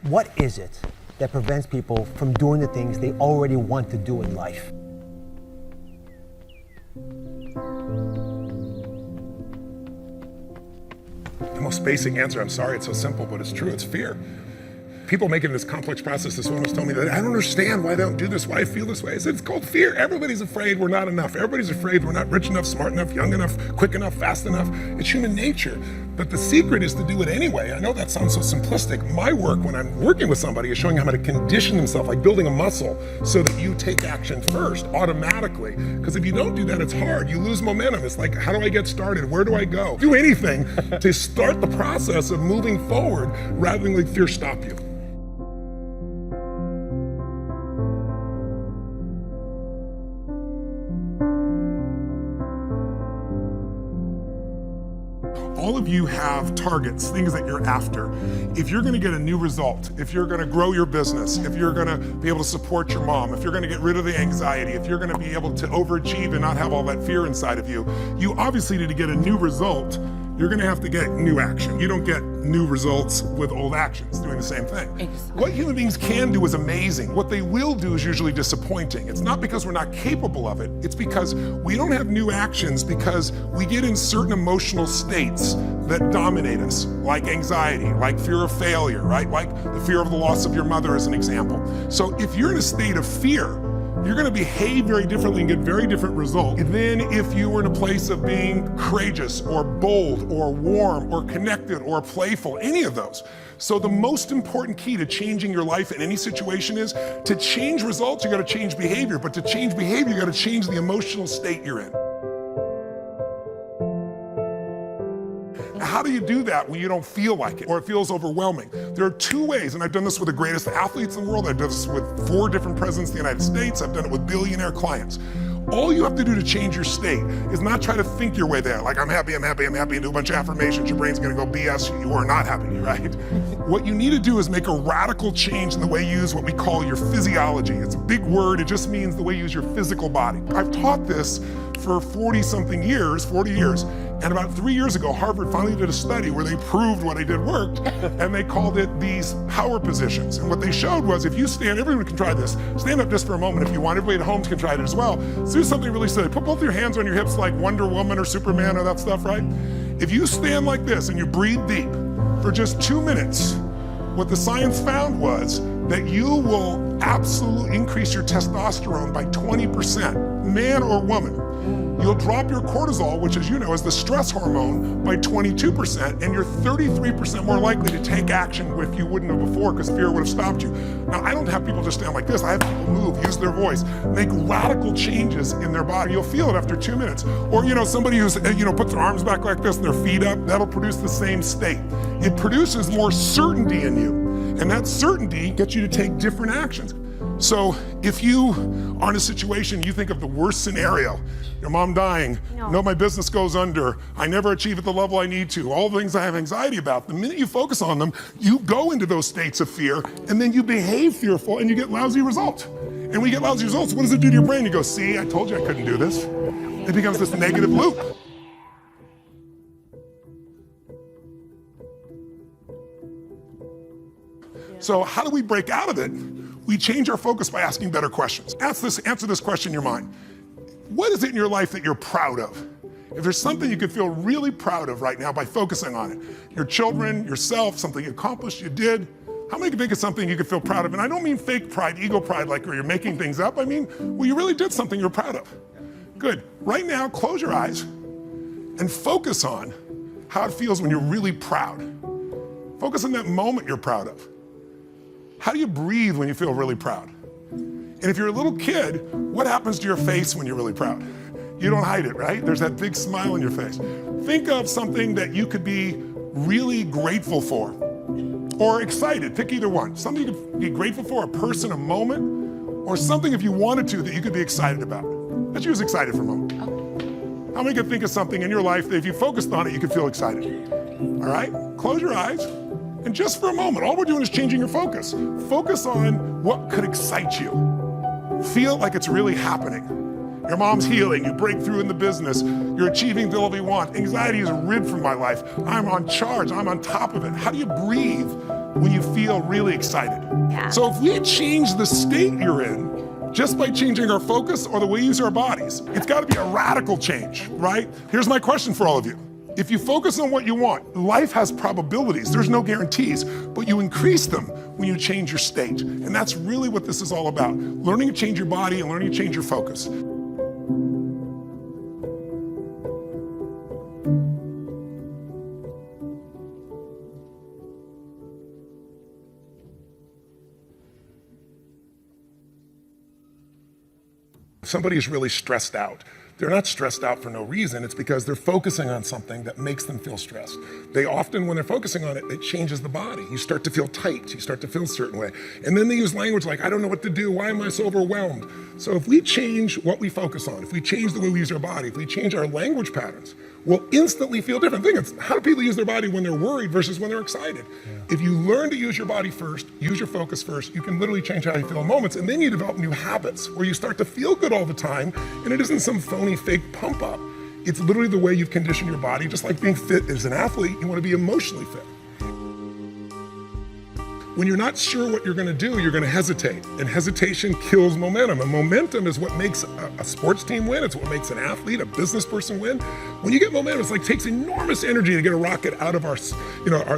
What is it that prevents people from doing the things they already want to do in life? The most basic answer, I'm sorry it's so simple, but it's true, it's fear. People make it this complex process. This woman was telling me that I don't understand why they don't do this, why I feel this way. I said, it's called fear. Everybody's afraid we're not enough. Everybody's afraid we're not rich enough, smart enough, young enough, quick enough, fast enough. It's human nature. But the secret is to do it anyway. I know that sounds so simplistic. My work when I'm working with somebody is showing how to condition themselves, like building a muscle, so that you take action first, automatically. Because if you don't do that, it's hard. You lose momentum. It's like, how do I get started? Where do I go? Do anything to start the process of moving forward rather than let fear stop you. All of you have targets, things that you're after. If you're gonna get a new result, if you're gonna grow your business, if you're gonna be able to support your mom, if you're gonna get rid of the anxiety, if you're gonna be able to overachieve and not have all that fear inside of you, you obviously need to get a new result. You're gonna have to get new action. You don't get new results with old actions doing the same thing. Exactly. What human beings can do is amazing. What they will do is usually disappointing. It's not because we're not capable of it, it's because we don't have new actions because we get in certain emotional states that dominate us, like anxiety, like fear of failure, right? Like the fear of the loss of your mother as an example. So if you're in a state of fear, you're gonna behave very differently and get very different results than if you were in a place of being courageous or bold or warm or connected or playful, any of those. So the most important key to changing your life in any situation is to change results, you gotta change behavior, but to change behavior, you gotta change the emotional state you're in. How do you do that when you don't feel like it or it feels overwhelming? There are two ways, and I've done this with the greatest athletes in the world. I've done this with 4 different presidents of the United States. I've done it with billionaire clients. All you have to do to change your state is not try to think your way there, like I'm happy, I'm happy, I'm happy, and do a bunch of affirmations. Your brain's gonna go BS, you are not happy, right? What you need to do is make a radical change in the way you use what we call your physiology. It's a big word, it just means the way you use your physical body. I've taught this for 40 years, and about 3 years ago, Harvard finally did a study where they proved what I did worked, and they called it these power positions. And what they showed was if you stand, everyone can try this, stand up just for a moment if you want, everybody at home can try it as well. So do something really silly. Put both your hands on your hips like Wonder Woman or Superman or that stuff, right? If you stand like this and you breathe deep for just 2 minutes, what the science found was that you will absolutely increase your testosterone by 20%, man or woman. You'll drop your cortisol, which as you know is the stress hormone, by 22%, and you're 33% more likely to take action if you wouldn't have before because fear would have stopped you. Now, I don't have people just stand like this. I have people move, use their voice, make radical changes in their body. You'll feel it after 2 minutes. Or, somebody who's, puts their arms back like this and their feet up, that'll produce the same state. It produces more certainty in you, and that certainty gets you to take different actions. So if you are in a situation, you think of the worst scenario, your mom dying, no, my business goes under, I never achieve at the level I need to, all the things I have anxiety about, the minute you focus on them, you go into those states of fear, and then you behave fearful, and you get lousy results. And when you get lousy results, what does it do to your brain? You go, see, I told you I couldn't do this. It becomes this negative loop. So how do we break out of it? We change our focus by asking better questions. Answer this question in your mind. What is it in your life that you're proud of? If there's something you could feel really proud of right now by focusing on it, your children, yourself, something you accomplished, you did, how many can think of something you could feel proud of? And I don't mean fake pride, ego pride, like where you're making things up. I mean, well, you really did something you're proud of. Good. Right now, close your eyes and focus on how it feels when you're really proud. Focus on that moment you're proud of. How do you breathe when you feel really proud? And if you're a little kid, what happens to your face when you're really proud? You don't hide it, right? There's that big smile on your face. Think of something that you could be really grateful for or excited, pick either one. Something you could be grateful for, a person, a moment, or something if you wanted to that you could be excited about. Let's use excited for a moment. How many can think of something in your life that if you focused on it, you could feel excited? All right, close your eyes. And just for a moment, all we're doing is changing your focus. Focus on what could excite you. Feel like it's really happening. Your mom's healing, you break through in the business, you're achieving the level you want. Anxiety is rid from my life. I'm on charge, I'm on top of it. How do you breathe when you feel really excited. Yeah. So if we change the state you're in, just by changing our focus or the way we use our bodies, it's got to be a radical change, right? Here's my question for all of you. If you focus on what you want, life has probabilities, there's no guarantees, but you increase them when you change your state. And that's really what this is all about. Learning to change your body and learning to change your focus. If somebody is really stressed out, they're not stressed out for no reason. It's because they're focusing on something that makes them feel stressed. They often, when they're focusing on it, it changes the body. You start to feel tight. You start to feel a certain way. And then they use language like, I don't know what to do. Why am I so overwhelmed? So if we change what we focus on, if we change the way we use our body, if we change our language patterns, we'll instantly feel different. Think of how do people use their body when they're worried versus when they're excited. Yeah. If you learn to use your body first, use your focus first, you can literally change how you feel in moments, and then you develop new habits where you start to feel good all the time, and it isn't some phony fake pump up. It's literally the way you've conditioned your body. Just like being fit as an athlete, you want to be emotionally fit. When you're not sure what you're going to do, you're going to hesitate, and hesitation kills momentum. And momentum is what makes a sports team win. It's what makes an athlete, a business person win. When you get momentum, it's like takes enormous energy to get a rocket out of our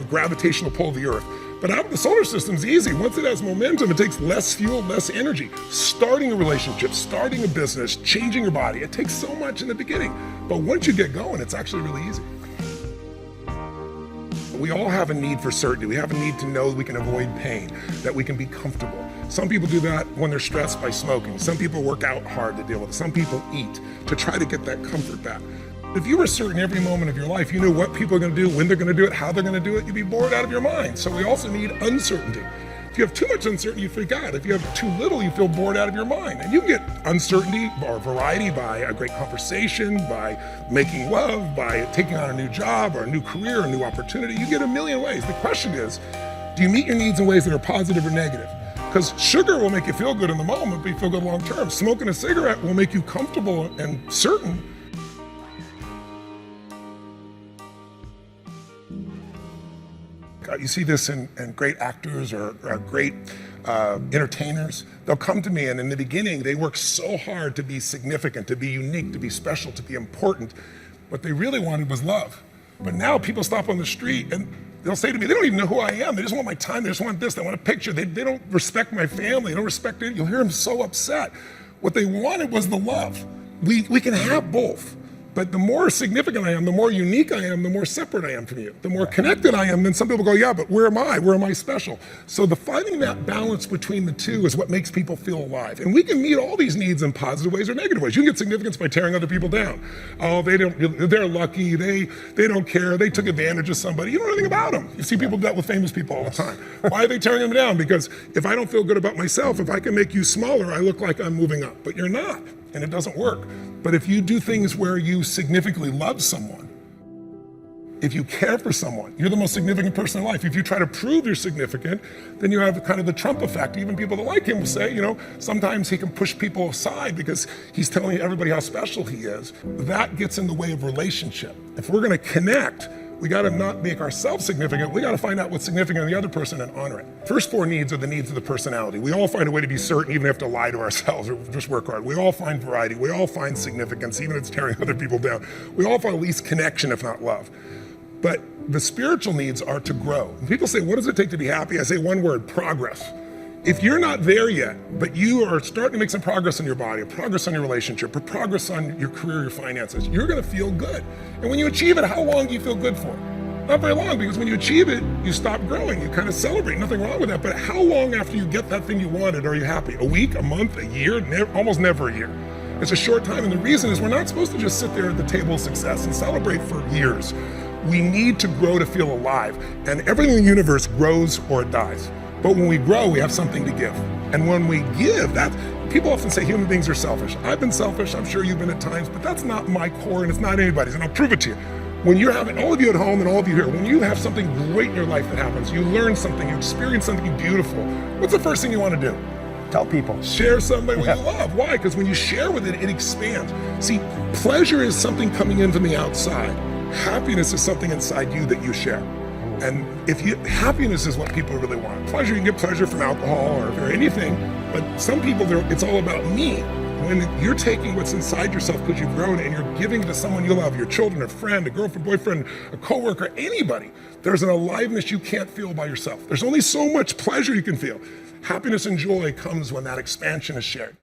gravitational pull of the Earth. But out of the solar system's easy. Once it has momentum, it takes less fuel, less energy. Starting a relationship, starting a business, changing your body, it takes so much in the beginning. But once you get going, it's actually really easy. We all have a need for certainty. We have a need to know that we can avoid pain, that we can be comfortable. Some people do that when they're stressed by smoking. Some people work out hard to deal with it. Some people eat to try to get that comfort back. If you were certain every moment of your life, you knew what people are going to do, when they're going to do it, how they're going to do it, you'd be bored out of your mind. So we also need uncertainty. If you have too much uncertainty, you freak out. If you have too little, you feel bored out of your mind. And you can get uncertainty or variety by a great conversation, by making love, by taking on a new job or a new career, a new opportunity. You get a million ways. The question is, do you meet your needs in ways that are positive or negative? Because sugar will make you feel good in the moment, but you feel good long term. Smoking a cigarette will make you comfortable and certain. You see this in great actors or great entertainers. They'll come to me, and in the beginning, they work so hard to be significant, to be unique, to be special, to be important. What they really wanted was love. But now people stop on the street, and they'll say to me, they don't even know who I am. They just want my time. They just want this. They want a picture. They don't respect my family. They don't respect it. You'll hear them so upset. What they wanted was the love. We can have both. But the more significant I am, the more unique I am, the more separate I am from you. The more connected I am, then some people go, yeah, but where am I? Where am I special? So finding that balance between the two is what makes people feel alive. And we can meet all these needs in positive ways or negative ways. You can get significance by tearing other people down. Oh, they're lucky, they don't care, they took advantage of somebody. You don't know anything about them. You see people do that with famous people all the time. Why are they tearing them down? Because if I don't feel good about myself, if I can make you smaller, I look like I'm moving up. But you're not, and it doesn't work. But if you do things where you significantly love someone, if you care for someone, you're the most significant person in life. If you try to prove you're significant, then you have kind of the Trump effect. Even people that like him will say, sometimes he can push people aside because he's telling everybody how special he is. That gets in the way of relationship. If we're gonna connect, we gotta not make ourselves significant. We gotta find out what's significant in the other person and honor it. First four needs are the needs of the personality. We all find a way to be certain, even if we have to lie to ourselves or just work hard. We all find variety. We all find significance, even if it's tearing other people down. We all find at least connection, if not love. But the spiritual needs are to grow. When people say, what does it take to be happy? I say one word, progress. If you're not there yet, but you are starting to make some progress in your body, or progress on your relationship, or progress on your career, your finances, you're gonna feel good. And when you achieve it, how long do you feel good for? Not very long, because when you achieve it, you stop growing, you kind of celebrate, nothing wrong with that. But how long after you get that thing you wanted are you happy? A week, a month, a year? Almost never a year. It's a short time, and the reason is we're not supposed to just sit there at the table of success and celebrate for years. We need to grow to feel alive, and everything in the universe grows or it dies. But when we grow, we have something to give. And when we give, people often say human beings are selfish. I've been selfish, I'm sure you've been at times, but that's not my core and it's not anybody's, and I'll prove it to you. When you're having, all of you at home and all of you here, when you have something great in your life that happens, you learn something, you experience something beautiful, what's the first thing you want to do? Tell people. Share somebody you love. Why? Because when you share with it, it expands. See, pleasure is something coming in from the outside. Happiness is something inside you that you share. And happiness is what people really want. Pleasure, you can get pleasure from alcohol or anything, but some people, it's all about me. When you're taking what's inside yourself because you've grown and you're giving to someone you love, your children, a friend, a girlfriend, boyfriend, a coworker, anybody, there's an aliveness you can't feel by yourself. There's only so much pleasure you can feel. Happiness and joy comes when that expansion is shared.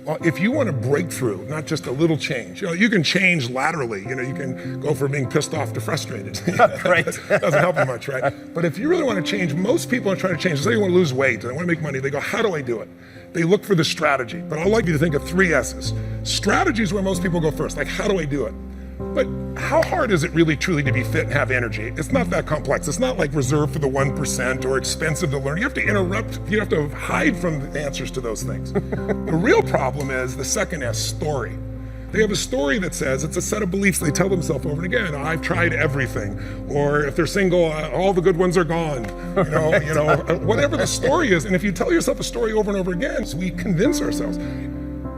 Well, if you want to break through, not just a little change, you can change laterally. You can go from being pissed off to frustrated. Right. Doesn't help you much, right? But if you really want to change, most people are trying to change. Say you want to lose weight, and they want to make money. They go, how do I do it? They look for the strategy. But I'd like you to think of 3 S's. Strategy is where most people go first. Like, how do I do it? But how hard is it really truly to be fit and have energy? It's not that complex. It's not like reserved for the 1% or expensive to learn. You have to interrupt, you have to hide from the answers to those things. The real problem is the second S, story. They have a story that says it's a set of beliefs they tell themselves over and again. I've tried everything. Or if they're single, all the good ones are gone. Whatever the story is. And if you tell yourself a story over and over again, so we convince ourselves.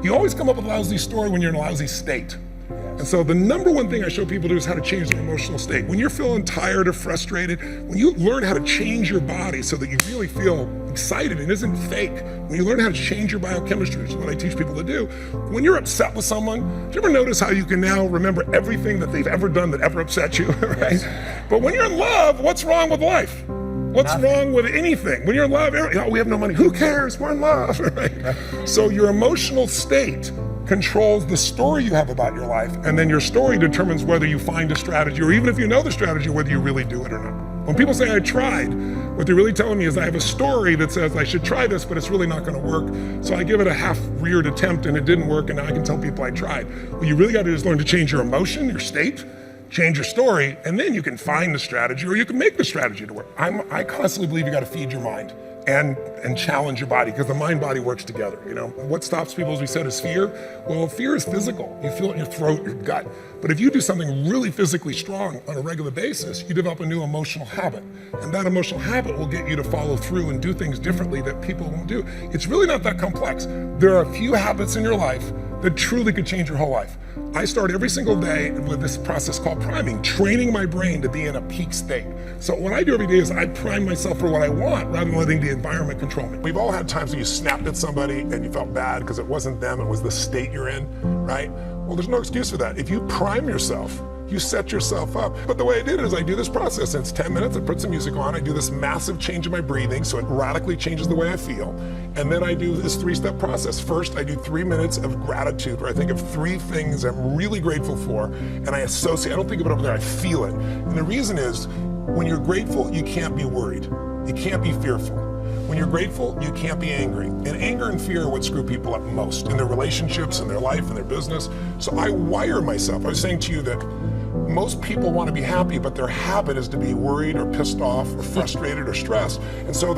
You always come up with a lousy story when you're in a lousy state. And so the number one thing I show people to do is how to change their emotional state. When you're feeling tired or frustrated, when you learn how to change your body so that you really feel excited and isn't fake, when you learn how to change your biochemistry, which is what I teach people to do, when you're upset with someone, do you ever notice how you can now remember everything that they've ever done that ever upset you, right? Yes. But when you're in love, what's wrong with life? What's wrong with anything? When you're in love, we have no money. Who cares? We're in love, right? So your emotional state controls the story you have about your life, and then your story determines whether you find a strategy, or even if you know the strategy, whether you really do it or not. When people say I tried, what they're really telling me is I have a story that says I should try this, but it's really not going to work. So I give it a half-reared attempt and it didn't work, and now I can tell people I tried. What you really got to do is learn to change your emotion, your state, change your story, and then you can find the strategy, or you can make the strategy to work. I constantly believe you got to feed your mind and challenge your body, because the mind-body works together. What stops people, as we said, is fear. Well, fear is physical. You feel it in your throat, your gut. But if you do something really physically strong on a regular basis, you develop a new emotional habit. And that emotional habit will get you to follow through and do things differently that people won't do. It's really not that complex. There are a few habits in your life that truly could change your whole life. I start every single day with this process called priming, training my brain to be in a peak state. So what I do every day is I prime myself for what I want rather than letting the environment control me. We've all had times when you snapped at somebody and you felt bad because it wasn't them, it was the state you're in, right? Well, there's no excuse for that. If you prime yourself, you set yourself up. But the way I did it is I do this process. It's 10 minutes, I put some music on, I do this massive change in my breathing so it radically changes the way I feel. And then I do this 3-step process. First, I do 3 minutes of gratitude where I think of 3 things I'm really grateful for, and I associate, I don't think of it over there, I feel it. And the reason is, when you're grateful, you can't be worried. You can't be fearful. When you're grateful, you can't be angry. And anger and fear are what screw people up most in their relationships, in their life, in their business. So I wire myself. I was saying to you that most people want to be happy, but their habit is to be worried or pissed off or frustrated or stressed. And so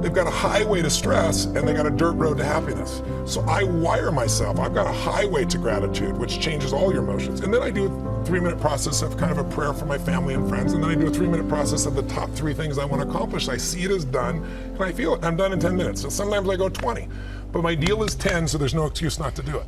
they've got a highway to stress and they got a dirt road to happiness. So I wire myself. I've got a highway to gratitude, which changes all your emotions. And then I do a 3-minute process of kind of a prayer for my family and friends. And then I do a 3-minute process of the top 3 things I want to accomplish. I see it as done and I feel it. I'm done in 10 minutes. So sometimes I go 20, but my deal is 10, so there's no excuse not to do it.